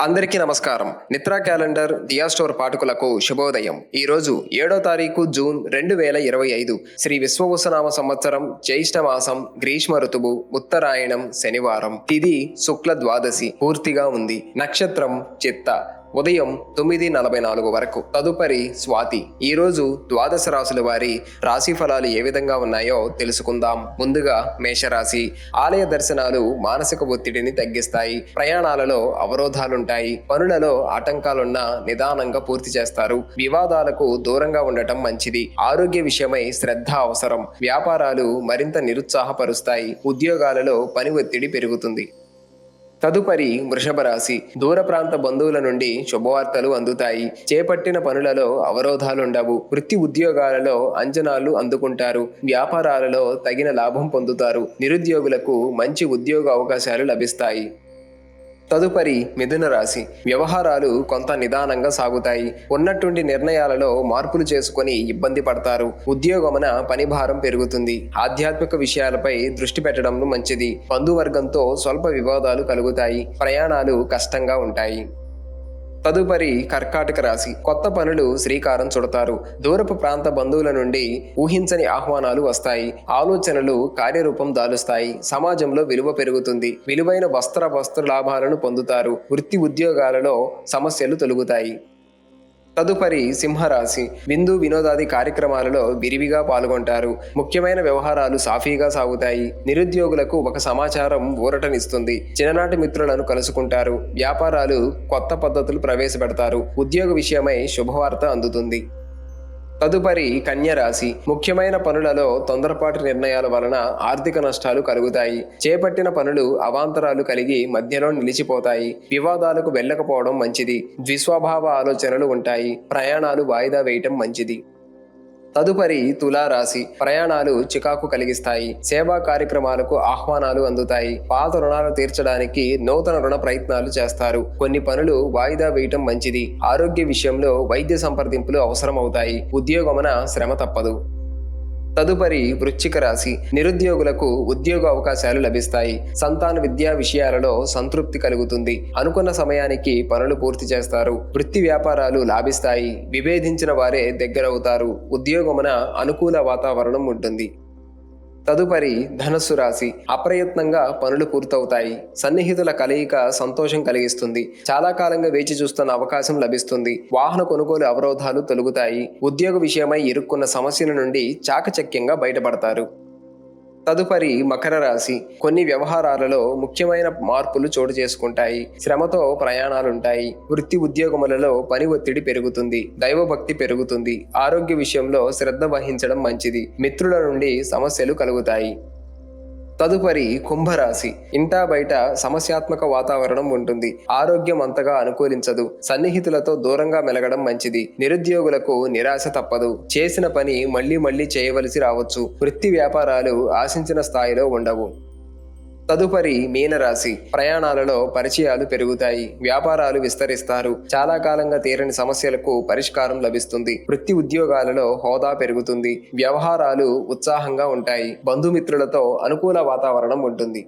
అందరికీ నమస్కారం. నిత్రా క్యాలెండర్ దియా స్టోర్ పాఠకులకు శుభోదయం. ఈరోజు 7వ తారీఖు జూన్ 2025 శ్రీ విశ్వవసునామ సంవత్సరం జ్యేష్ఠ మాసం గ్రీష్మ ఋతువు ఉత్తరాయణం శనివారం. తిథి శుక్ల ద్వాదశి పూర్తిగా ఉంది. నక్షత్రం చిత్త. ఉదయం 9:44 వరకు. తదుపరి స్వాతి. ఈరోజు ద్వాదశ రాశుల వారి రాశి ఫలాలు ఏ విధంగా ఉన్నాయో తెలుసుకుందాం. ముందుగా మేషరాశి. ఆలయ దర్శనాలు మానసిక ఒత్తిడిని తగ్గిస్తాయి. ప్రయాణాలలో అవరోధాలుంటాయి. పనులలో ఆటంకాలున్నా నిదానంగా పూర్తి చేస్తారు. వివాదాలకు దూరంగా ఉండటం మంచిది. ఆరోగ్య విషయమై శ్రద్ధ అవసరం. వ్యాపారాలు మరింత నిరుత్సాహపరుస్తాయి. ఉద్యోగాలలో పని ఒత్తిడి పెరుగుతుంది. తదుపరి వృషభ రాశి. దూర ప్రాంత బంధువుల నుండి శుభవార్తలు అందుతాయి. చేపట్టిన పనులలో అవరోధాలుండవు. వృత్తి ఉద్యోగాలలో అంచనాలు అందుకుంటారు. వ్యాపారాలలో తగిన లాభం పొందుతారు. నిరుద్యోగులకు మంచి ఉద్యోగ అవకాశాలు లభిస్తాయి. తదుపరి మిథున రాశి. వ్యవహారాలు కొంత నిదానంగా సాగుతాయి. ఉన్నట్టుండి నిర్ణయాలలో మార్పులు చేసుకుని ఇబ్బంది పడతారు. ఉద్యోగమున పని భారం పెరుగుతుంది. ఆధ్యాత్మిక విషయాలపై దృష్టి పెట్టడం మంచిది. బంధువర్గంతో స్వల్ప వివాదాలు కలుగుతాయి. ప్రయాణాలు కష్టంగా ఉంటాయి. తదుపరి కర్కాటక రాశి. కొత్త పనులు శ్రీకారం చుడతారు. దూరపు ప్రాంత బంధువుల నుండి ఊహించని ఆహ్వానాలు వస్తాయి. ఆలోచనలు కార్యరూపం దాలుస్తాయి. సమాజంలో విలువ పెరుగుతుంది. విలువైన వస్త్ర లాభాలను పొందుతారు. వృత్తి ఉద్యోగాలలో సమస్యలు తొలగుతాయి. తదుపరి సింహరాశి. విందు వినోదాది కార్యక్రమాలలో విరివిగా పాల్గొంటారు. ముఖ్యమైన వ్యవహారాలు సాఫీగా సాగుతాయి. నిరుద్యోగులకు ఒక సమాచారం ఊరటనిస్తుంది. చిన్ననాటి మిత్రులను కలుసుకుంటారు. వ్యాపారాలు కొత్త పద్ధతులు ప్రవేశపెడతారు. ఉద్యోగ విషయమై శుభవార్త అందుతుంది. తదుపరి కన్య రాశి. ముఖ్యమైన పనులలో తొందరపాటు నిర్ణయాల వలన ఆర్థిక నష్టాలు కలుగుతాయి. చేపట్టిన పనులు అవాంతరాలు కలిగి మధ్యలో నిలిచిపోతాయి. వివాదాలకు వెళ్ళకపోవడం మంచిది. ద్విస్వభావ ఆలోచనలు ఉంటాయి. ప్రయాణాలు వాయిదా వేయటం మంచిది. తదుపరి తులారాశి. ప్రయాణాలు చికాకు కలిగిస్తాయి. సేవా కార్యక్రమాలకు ఆహ్వానాలు అందుతాయి. పాత రుణాలు తీర్చడానికి నూతన రుణ ప్రయత్నాలు చేస్తారు. కొన్ని పనులు వాయిదా వేయటం మంచిది. ఆరోగ్య విషయంలో వైద్య సంప్రదింపులు అవసరమవుతాయి. ఉద్యోగమున శ్రమ తప్పదు. తదుపరి వృశ్చిక రాశి. నిరుద్యోగులకు ఉద్యోగ అవకాశాలు లభిస్తాయి. సంతాన విద్యా విషయాలలో సంతృప్తి కలుగుతుంది. అనుకున్న సమయానికి పనులు పూర్తి చేస్తారు. వృత్తి వ్యాపారాలు లాభిస్తాయి. విభేదించిన వారే దగ్గరవుతారు. ఉద్యోగమున అనుకూల వాతావరణం ఉంటుంది. తదుపరి ధనస్సు రాశి. అప్రయత్నంగా పనులు పూర్తవుతాయి. సన్నిహితుల కలయిక సంతోషం కలిగిస్తుంది. చాలా కాలంగా వేచి చూస్తున్న అవకాశం లభిస్తుంది. వాహన కొనుగోలు అవరోధాలు తొలగుతాయి. ఉద్యోగ విషయమై ఇరుక్కున్న సమస్యల నుండి చాకచక్యంగా బయటపడతారు. తదుపరి మకర రాశి. కొన్ని వ్యవహారాలలో ముఖ్యమైన మార్పులు చోటు చేసుకుంటాయి. శ్రమతో ప్రయాణాలుంటాయి. వృత్తి ఉద్యోగములలో పని ఒత్తిడి పెరుగుతుంది. దైవభక్తి పెరుగుతుంది. ఆరోగ్య విషయంలో శ్రద్ధ వహించడం మంచిది. మిత్రుల నుండి సమస్యలు కలుగుతాయి. తదుపరి కుంభరాశి. ఇంటా బయట సమస్యాత్మక వాతావరణం ఉంటుంది. ఆరోగ్యం అంతగా అనుకూలించదు. సన్నిహితులతో దూరంగా మెలగడం మంచిది. నిరుద్యోగులకు నిరాశ తప్పదు. చేసిన పని మళ్లీ చేయవలసి రావచ్చు. వృత్తి వ్యాపారాలు ఆశించిన స్థాయిలో ఉండవు. తదుపరి మీనరాశి. ప్రయాణాలలో పరిచయాలు పెరుగుతాయి. వ్యాపారాలు విస్తరిస్తారు. చాలా కాలంగా తీరని సమస్యలకు పరిష్కారం లభిస్తుంది. వృత్తి ఉద్యోగాలలో హోదా పెరుగుతుంది. వ్యవహారాలు ఉత్సాహంగా ఉంటాయి. బంధుమిత్రులతో అనుకూల వాతావరణం ఉంటుంది.